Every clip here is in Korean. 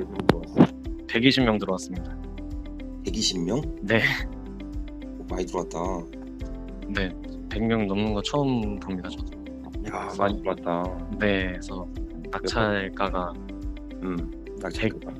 몇 명 들어왔어? 120명 들어왔습니다. 120명? 네, 많이 들어왔다. 네, 100명 넘는 거 처음 봅니다, 저도. 야, 많이 들어왔다. 네, 그래서 낙찰가가 낙찰가.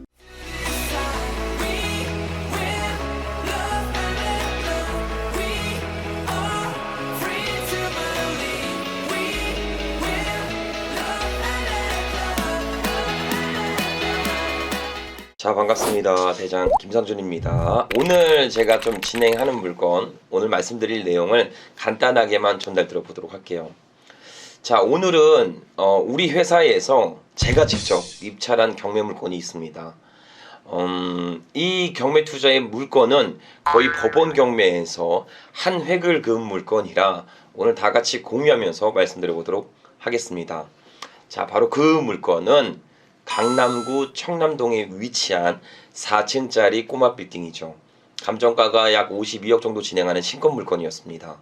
자, 반갑습니다. 대장 김상준입니다. 오늘 제가 좀 진행하는 물건, 오늘 말씀드릴 내용을 간단하게만 전달 들어보도록 할게요. 자, 오늘은 우리 회사에서 제가 직접 입찰한 경매 물건이 있습니다. 이 경매 투자의 물건은 거의 법원 경매에서 한 획을 그은 물건이라 오늘 다 같이 공유하면서 말씀드려보도록 하겠습니다. 자, 바로 그 물건은 강남구 청남동에 위치한 4층짜리 꼬마 빌딩이죠. 감정가가 약 52억 정도 진행하는 신건 물건이었습니다.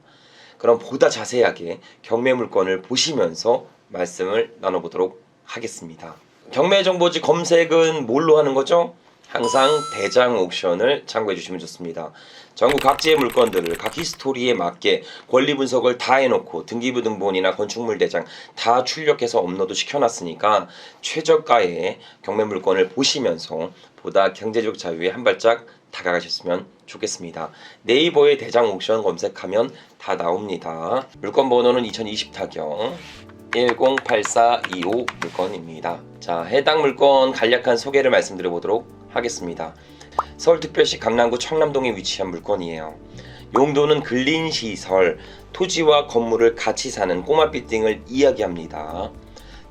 그럼 보다 자세하게 경매 물건을 보시면서 말씀을 나눠보도록 하겠습니다. 경매 정보지 검색은 뭘로 하는 거죠? 항상 대장 옥션을 참고해 주시면 좋습니다. 전국 각지의 물건들을 각 히스토리에 맞게 권리 분석을 다 해놓고 등기부 등본이나 건축물 대장 다 출력해서 업로드 시켜놨으니까 최저가의 경매 물건을 보시면서 보다 경제적 자유에 한 발짝 다가가셨으면 좋겠습니다. 네이버에 대장 옥션 검색하면 다 나옵니다. 물건 번호는 2020 타경 108425 물건입니다. 자, 해당 물건 간략한 소개를 말씀드려 보도록 하겠습니다. 서울특별시 강남구 청남동에 위치한 물건이에요. 용도는 근린시설, 토지와 건물을 같이 사는 꼬마 빌딩을 이야기합니다.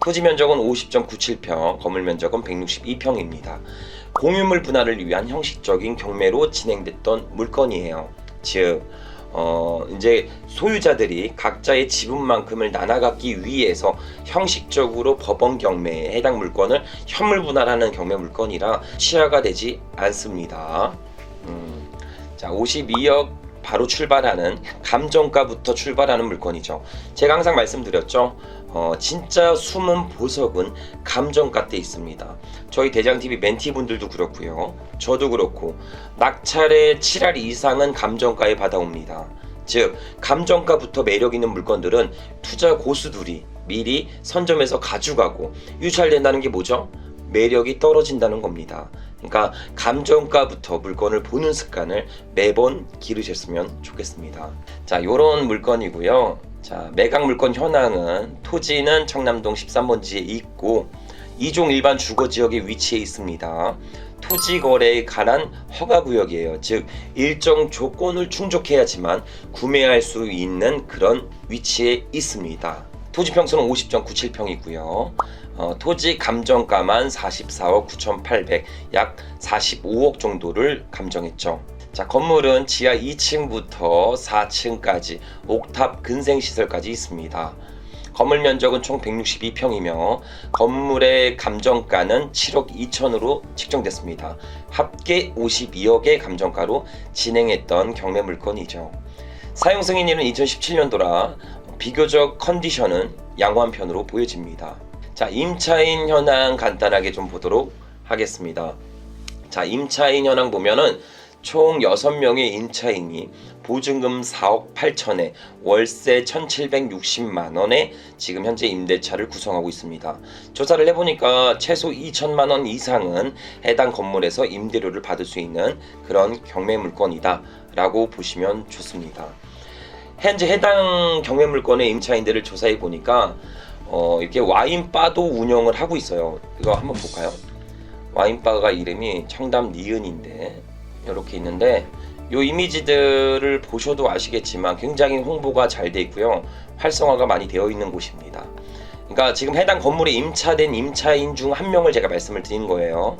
토지 면적은 50.97평, 건물 면적은 162평입니다. 공유물 분할을 위한 형식적인 경매로 진행됐던 물건이에요. 즉 이제 소유자들이 각자의 지분만큼을 나눠 갖기 위해서 형식적으로 법원 경매에 해당 물건을 현물 분할하는 경매 물건이라 취하가 되지 않습니다. 자, 52억 바로 출발하는 감정가부터 출발하는 물건이죠. 제가 항상 말씀드렸죠. 진짜 숨은 보석은 감정가 때 있습니다. 저희 대장TV 멘티분들도 그렇고요. 저도 그렇고 낙찰의 7할 이상은 감정가에 받아옵니다. 즉 감정가부터 매력 있는 물건들은 투자 고수들이 미리 선점해서 가져가고 유찰된다는 게 뭐죠? 매력이 떨어진다는 겁니다. 그러니까 감정가부터 물건을 보는 습관을 매번 기르셨으면 좋겠습니다. 자, 요런 물건이고요. 자, 매각 물건 현황은 토지는 청남동 13번지에 있고 2종 일반 주거지역에 위치해 있습니다. 토지 거래에 관한 허가구역이에요. 즉 일정 조건을 충족해야지만 구매할 수 있는 그런 위치에 있습니다. 토지 평수는 50.97평이고요. 토지 감정가만 44억 9,800, 약 45억 정도를 감정했죠. 자, 건물은 지하 2층부터 4층까지 옥탑 근생시설까지 있습니다. 건물 면적은 총 162평이며 건물의 감정가는 7억 2천으로 책정됐습니다. 합계 52억의 감정가로 진행했던 경매 물건이죠. 사용 승인일은 2017년도라 비교적 컨디션은 양호한 편으로 보여집니다. 자, 임차인 현황 간단하게 좀 보도록 하겠습니다. 자, 임차인 현황 보면은 총 6명의 임차인이 보증금 4억 8천에 월세 1,760만원에 지금 현재 임대차를 구성하고 있습니다. 조사를 해보니까 최소 2천만 원 이상은 해당 건물에서 임대료를 받을 수 있는 그런 경매 물건이다 라고 보시면 좋습니다. 현재 해당 경매 물건의 임차인들을 조사해 보니까 이렇게 와인바도 운영을 하고 있어요. 이거 한번 볼까요? 와인바가 이름이 청담 니은인데 이렇게 있는데 이 이미지들을 보셔도 아시겠지만 굉장히 홍보가 잘 돼 있고요. 활성화가 많이 되어 있는 곳입니다. 그러니까 지금 해당 건물에 임차된 임차인 중 한 명을 제가 말씀을 드린 거예요.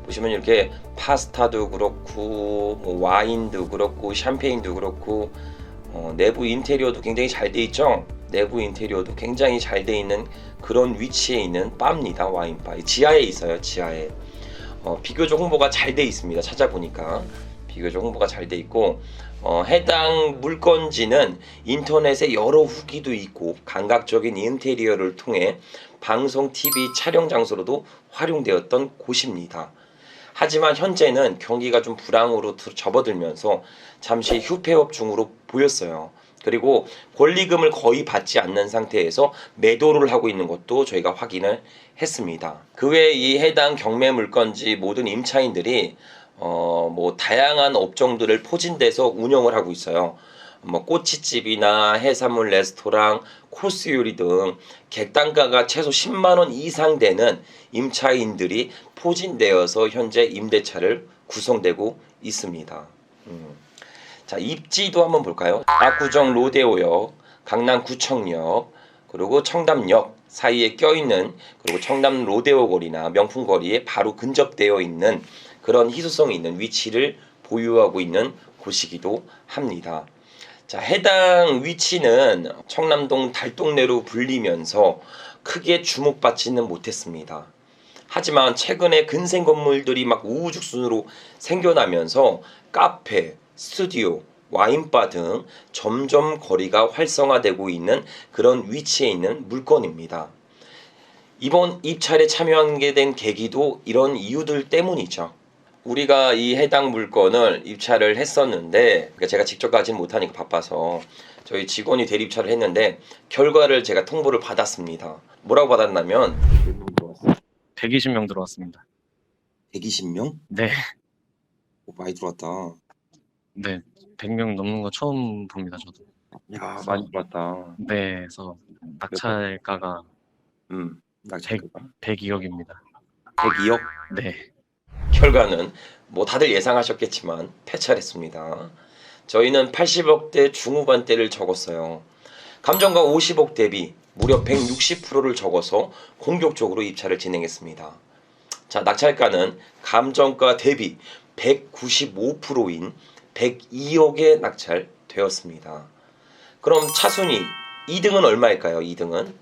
보시면 이렇게 파스타도 그렇고 뭐 와인도 그렇고 샴페인도 그렇고 내부 인테리어도 굉장히 잘 돼 있죠. 내부 인테리어도 굉장히 잘 돼 있는 그런 위치에 있는 바입니다. 와인바 지하에 있어요. 지하에 비교적 홍보가 잘 돼 있습니다. 찾아보니까 비교적 홍보가 잘 돼 있고 해당 물건지는 인터넷에 여러 후기도 있고 감각적인 인테리어를 통해 방송, TV 촬영 장소로도 활용되었던 곳입니다. 하지만 현재는 경기가 좀 불황으로 접어들면서 잠시 휴폐업 중으로 보였어요. 그리고 권리금을 거의 받지 않는 상태에서 매도를 하고 있는 것도 저희가 확인을 했습니다. 그 외에 이 해당 경매 물건지 모든 임차인들이 뭐 다양한 업종들을 포진돼서 운영을 하고 있어요. 뭐 꼬치집이나 해산물 레스토랑, 코스 요리 등 객단가가 최소 10만 원 이상 되는 임차인들이 포진되어서 현재 임대차를 구성되고 있습니다. 자, 입지도 한번 볼까요? 압구정 로데오역, 강남구청역, 그리고 청담역 사이에 껴있는, 그리고 청담 로데오 거리나 명품 거리에 바로 근접되어 있는 그런 희소성이 있는 위치를 보유하고 있는 곳이기도 합니다. 자, 해당 위치는 청남동 달동네로 불리면서 크게 주목받지는 못했습니다. 하지만 최근에 근생 건물들이 막 우후죽순으로 생겨나면서 카페, 스튜디오, 와인바 등 점점 거리가 활성화되고 있는 그런 위치에 있는 물건입니다. 이번 입찰에 참여하게 된 계기도 이런 이유들 때문이죠. 우리가 이 해당 물건을 입찰을 했었는데 제가 직접 가지는 못하니까 바빠서 저희 직원이 대리입찰을 했는데 결과를 제가 통보를 받았습니다. 뭐라고 받았냐면 120명 들어왔습니다. 120명? 네, 많이 들어왔다. 네, 100명 넘는 거 처음 봅니다, 저도. 야, 많이 들어왔다. 네, 그래서 낙찰가가 낙찰가가 102억입니다. 102억? 네, 결과는 뭐 다들 예상하셨겠지만 패찰했습니다. 저희는 80억대 중후반대를 적었어요. 감정가 50억 대비 무려 160%를 적어서 공격적으로 입찰을 진행했습니다. 자, 낙찰가는 감정가 대비 195%인 102억에 낙찰되었습니다. 그럼 차순위 2등은 얼마일까요? 2등은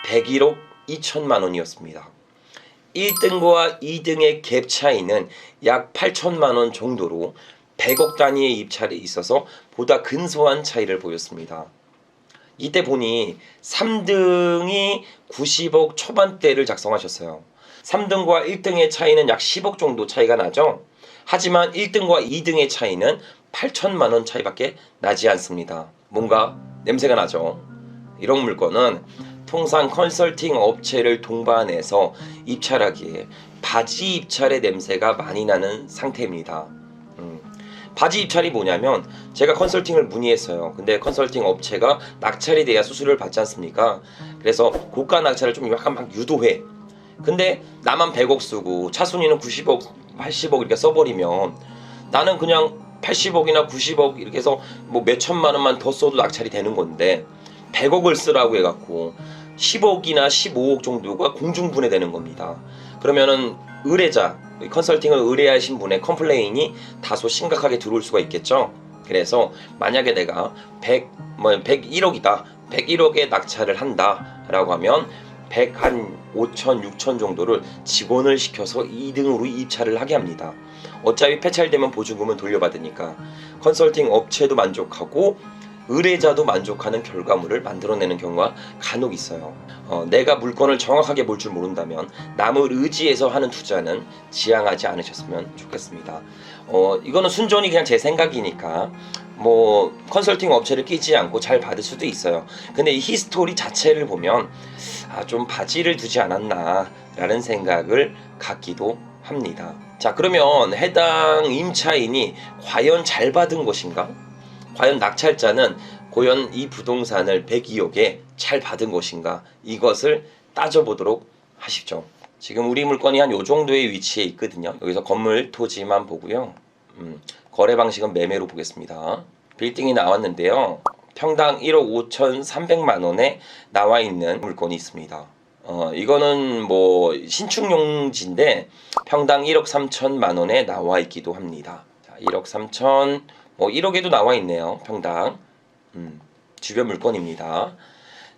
101억 2천만 원이었습니다. 1등과 2등의 갭 차이는 약 8천만 원 정도로 100억 단위의 입찰이 있어서 보다 근소한 차이를 보였습니다. 이때 보니 3등이 90억 초반대를 작성하셨어요. 3등과 1등의 차이는 약 10억 정도 차이가 나죠. 하지만 1등과 2등의 차이는 8천만 원 차이밖에 나지 않습니다. 뭔가 냄새가 나죠. 이런 물건은 통상 컨설팅 업체를 동반해서 입찰하기에 바지 입찰의 냄새가 많이 나는 상태입니다. 바지 입찰이 뭐냐면 제가 컨설팅을 문의했어요. 근데 컨설팅 업체가 낙찰이 돼야 수수료를 받지 않습니까? 그래서 고가 낙찰을 좀 약간 막 유도해. 근데 나만 100억 쓰고 차순위는 90억, 80억 이렇게 써버리면 나는 그냥 80억이나 90억 이렇게 해서 뭐 몇천만 원만 더 써도 낙찰이 되는 건데 100억을 쓰라고 해갖고 10억이나 15억 정도가 공중분해되는 겁니다. 그러면은 의뢰자, 컨설팅을 의뢰하신 분의 컴플레인이 다소 심각하게 들어올 수가 있겠죠. 그래서 만약에 내가 101억이다, 101억에 낙찰을 한다 라고 하면 100한 5천, 6천 정도를 직원을 시켜서 2등으로 입찰을 하게 합니다. 어차피 폐찰되면 보증금은 돌려받으니까 컨설팅 업체도 만족하고 의뢰자도 만족하는 결과물을 만들어내는 경우가 간혹 있어요. 내가 물건을 정확하게 볼 줄 모른다면 남을 의지해서 하는 투자는 지향하지 않으셨으면 좋겠습니다. 이거는 순전히 그냥 제 생각이니까 뭐 컨설팅 업체를 끼지 않고 잘 받을 수도 있어요. 근데 이 히스토리 자체를 보면 좀 바지를 두지 않았나 라는 생각을 갖기도 합니다. 자, 그러면 해당 임차인이 과연 잘 받은 것인가? 과연 낙찰자는 과연 이 부동산을 102억에 잘 받은 것인가? 이것을 따져보도록 하십시오. 지금 우리 물건이 한 요 정도의 위치에 있거든요. 여기서 건물 토지만 보고요. 거래 방식은 매매로 보겠습니다. 빌딩이 나왔는데요. 평당 1억 5,300만 원에 나와 있는 물건이 있습니다. 이거는 뭐 신축용지인데 평당 1억 3천만 원에 나와 있기도 합니다. 자, 1억 3천, 뭐 1억에도 나와 있네요. 평당. 주변 물건입니다.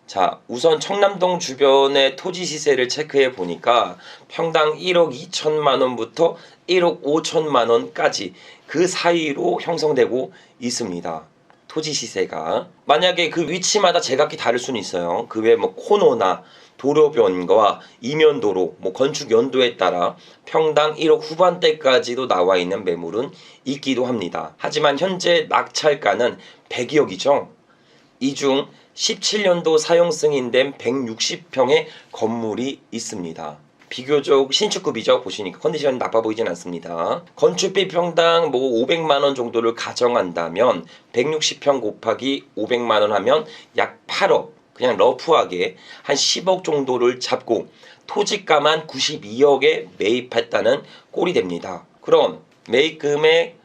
자, 우선 청남동 주변의 토지 시세를 체크해 보니까 평당 1억 2천만 원부터 1억 5천만 원까지 그 사이로 형성되고 있습니다. 토지 시세가. 만약에 그 위치마다 제각기 다를 수는 있어요. 그 외에 뭐 코너나 도로변과 이면도로, 뭐 건축 연도에 따라 평당 1억 후반대까지도 나와 있는 매물은 있기도 합니다. 하지만 현재 낙찰가는 100억이죠. 이 중 17년도 사용 승인된 160평의 건물이 있습니다. 비교적 신축급이죠. 보시니까 컨디션 나빠 보이진 않습니다. 건축비 평당 뭐 500만 원 정도를 가정한다면 160평 곱하기 500만 원 하면 약 8억. 그냥 러프하게 한 10억 정도를 잡고 토지가만 92억에 매입했다는 꼴이 됩니다. 그럼 매입 금액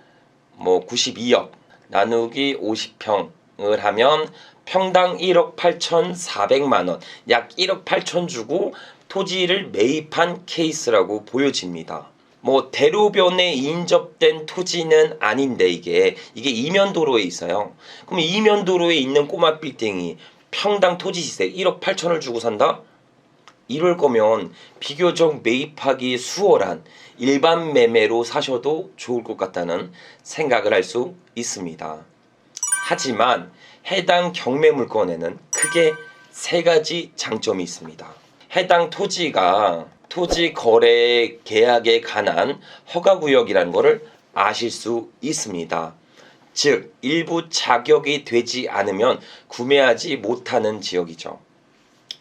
뭐 92억 나누기 50평을 하면 평당 1억 8,400만 원, 약 1억 8천 주고 토지를 매입한 케이스라고 보여집니다. 뭐 대로변에 인접된 토지는 아닌데 이게 이면도로에 있어요. 그럼 이면도로에 있는 꼬마 빌딩이 평당 토지 시세 1억 8천을 주고 산다? 이럴 거면 비교적 매입하기 수월한 일반 매매로 사셔도 좋을 것 같다는 생각을 할 수 있습니다. 하지만 해당 경매 물건에는 크게 세 가지 장점이 있습니다. 해당 토지가 토지 거래 계약에 관한 허가구역이라는 것을 아실 수 있습니다. 즉 일부 자격이 되지 않으면 구매하지 못하는 지역이죠.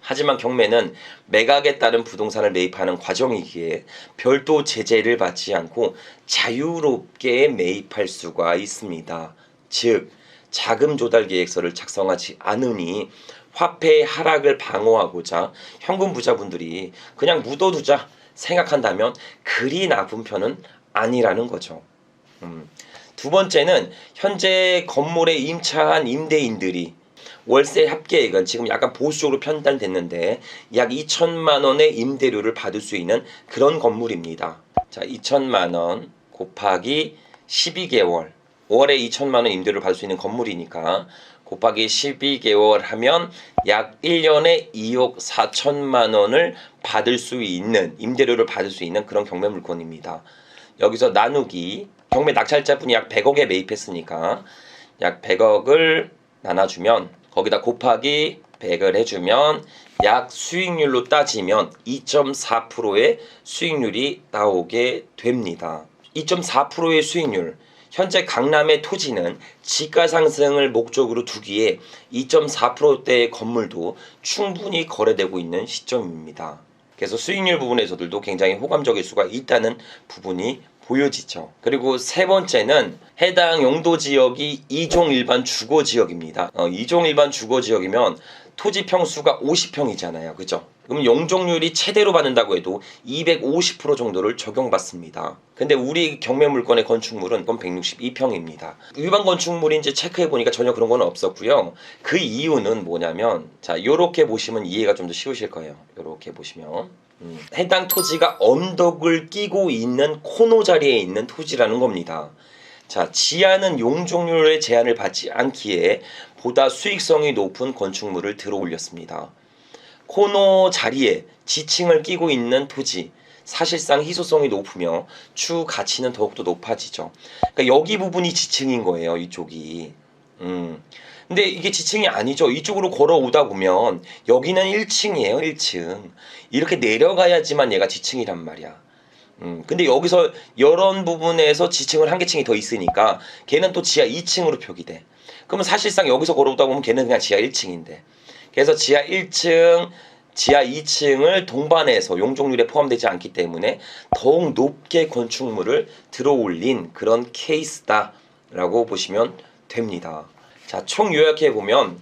하지만 경매는 매각에 따른 부동산을 매입하는 과정이기에 별도 제재를 받지 않고 자유롭게 매입할 수가 있습니다. 즉 자금 조달 계획서를 작성하지 않으니 화폐 하락을 방어하고자 현금 부자분들이 그냥 묻어두자 생각한다면 그리 나쁜 편은 아니라는 거죠. 두 번째는 현재 건물에 임차한 임대인들이 월세 합계액은 지금 약간 보수적으로 편단됐는데 약 2천만 원의 임대료를 받을 수 있는 그런 건물입니다. 자, 2천만 원 곱하기 12개월, 월에 2천만 원 임대료를 받을 수 있는 건물이니까 곱하기 12개월 하면 약 1년에 2억 4천만 원을 받을 수 있는 임대료를 받을 수 있는 그런 경매 물건입니다. 여기서 나누기 경매 낙찰자분이 약 100억에 매입했으니까 약 100억을 나눠주면 거기다 곱하기 100을 해주면 약 수익률로 따지면 2.4%의 수익률이 나오게 됩니다. 2.4%의 수익률. 현재 강남의 토지는 지가 상승을 목적으로 두기에 2.4%대의 건물도 충분히 거래되고 있는 시점입니다. 그래서 수익률 부분에서도 굉장히 호감적일 수가 있다는 부분이 보여지죠. 그리고 세 번째는 해당 용도 지역이 2종 일반 주거 지역입니다. 2종 일반 주거 지역이면 토지 평수가 50평이잖아요. 그죠? 그럼 용적률이 최대로 받는다고 해도 250% 정도를 적용받습니다. 근데 우리 경매 물건의 건축물은 162평입니다. 일반 건축물인지 체크해 보니까 전혀 그런 건 없었고요. 그 이유는 뭐냐면 자, 요렇게 보시면 이해가 좀 더 쉬우실 거예요. 요렇게 보시면 해당 토지가 언덕을 끼고 있는 코너 자리에 있는 토지라는 겁니다. 자, 지하는 용적률의 제한을 받지 않기에 보다 수익성이 높은 건축물을 들어 올렸습니다. 코너 자리에 지층을 끼고 있는 토지, 사실상 희소성이 높으며 추후 가치는 더욱더 높아지죠. 그러니까 여기 부분이 지층인 거예요, 이쪽이. 근데 이게 지층이 아니죠. 이쪽으로 걸어오다 보면 여기는 1층이에요, 1층. 이렇게 내려가야지만 얘가 지층이란 말이야. 근데 여기서 이런 부분에서 지층을 한 개층이 더 있으니까 걔는 또 지하 2층으로 표기돼. 그러면 사실상 여기서 걸어오다 보면 걔는 그냥 지하 1층인데. 그래서 지하 1층, 지하 2층을 동반해서 용적률에 포함되지 않기 때문에 더욱 높게 건축물을 들어올린 그런 케이스다라고 보시면 됩니다. 자, 총 요약해보면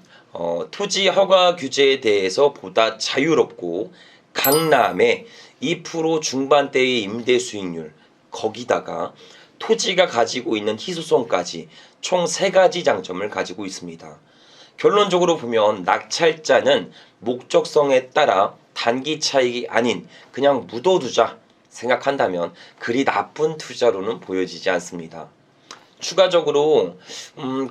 토지 허가 규제에 대해서 보다 자유롭고 강남의 2% 중반대의 임대 수익률, 거기다가 토지가 가지고 있는 희소성까지 총 3가지 장점을 가지고 있습니다. 결론적으로 보면 낙찰자는 목적성에 따라 단기 차익이 아닌 그냥 묻어두자 생각한다면 그리 나쁜 투자로는 보여지지 않습니다. 추가적으로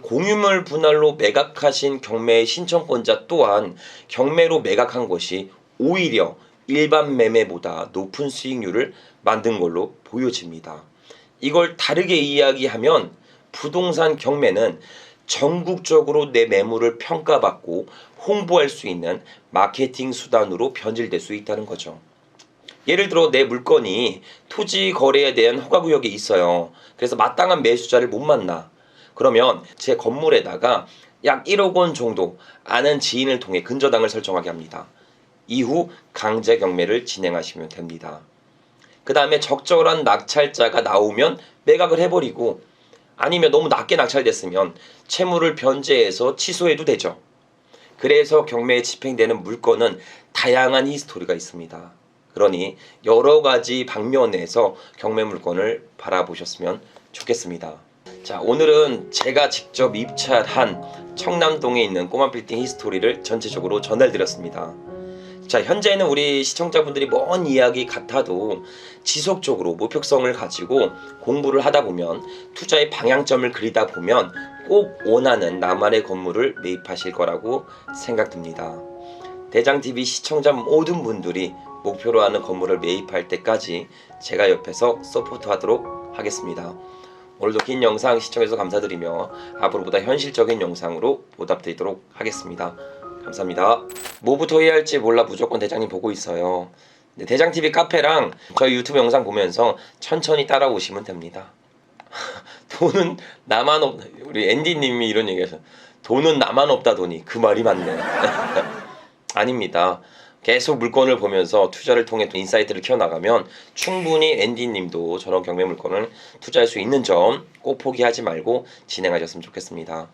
공유물 분할로 매각하신 경매의 신청권자 또한 경매로 매각한 것이 오히려 일반 매매보다 높은 수익률을 만든 걸로 보여집니다. 이걸 다르게 이야기하면 부동산 경매는 전국적으로 내 매물을 평가받고 홍보할 수 있는 마케팅 수단으로 변질될 수 있다는 거죠. 예를 들어 내 물건이 토지 거래에 대한 허가구역이 있어요. 그래서 마땅한 매수자를 못 만나. 그러면 제 건물에다가 약 1억 원 정도 아는 지인을 통해 근저당을 설정하게 합니다. 이후 강제 경매를 진행하시면 됩니다. 그 다음에 적절한 낙찰자가 나오면 매각을 해버리고, 아니면 너무 낮게 낙찰됐으면 채무를 변제해서 취소해도 되죠. 그래서 경매에 집행되는 물건은 다양한 히스토리가 있습니다. 그러니 여러 가지 방면에서 경매 물건을 바라보셨으면 좋겠습니다. 자, 오늘은 제가 직접 입찰한 청남동에 있는 꼬마 빌딩 히스토리를 전체적으로 전달드렸습니다. 자, 현재는 우리 시청자분들이 먼 이야기 같아도 지속적으로 목표성을 가지고 공부를 하다 보면, 투자의 방향점을 그리다 보면 꼭 원하는 나만의 건물을 매입하실 거라고 생각됩니다. 대장TV 시청자 모든 분들이 목표로 하는 건물을 매입할 때까지 제가 옆에서 서포트하도록 하겠습니다. 오늘도 긴 영상 시청해주셔서 감사드리며 앞으로보다 현실적인 영상으로 보답드리도록 하겠습니다. 감사합니다. 뭐부터 해야 할지 몰라 무조건 대장님 보고 있어요. 대장TV 카페랑 저희 유튜브 영상 보면서 천천히 따라오시면 됩니다. 돈은 나만 우리 앤디님이 이런 얘기하셔. 돈은 나만 없다더니 그 말이 맞네. 아닙니다. 계속 물건을 보면서 투자를 통해 인사이트를 키워나가면 충분히 앤디님도 저런 경매 물건을 투자할 수 있는 점 꼭 포기하지 말고 진행하셨으면 좋겠습니다.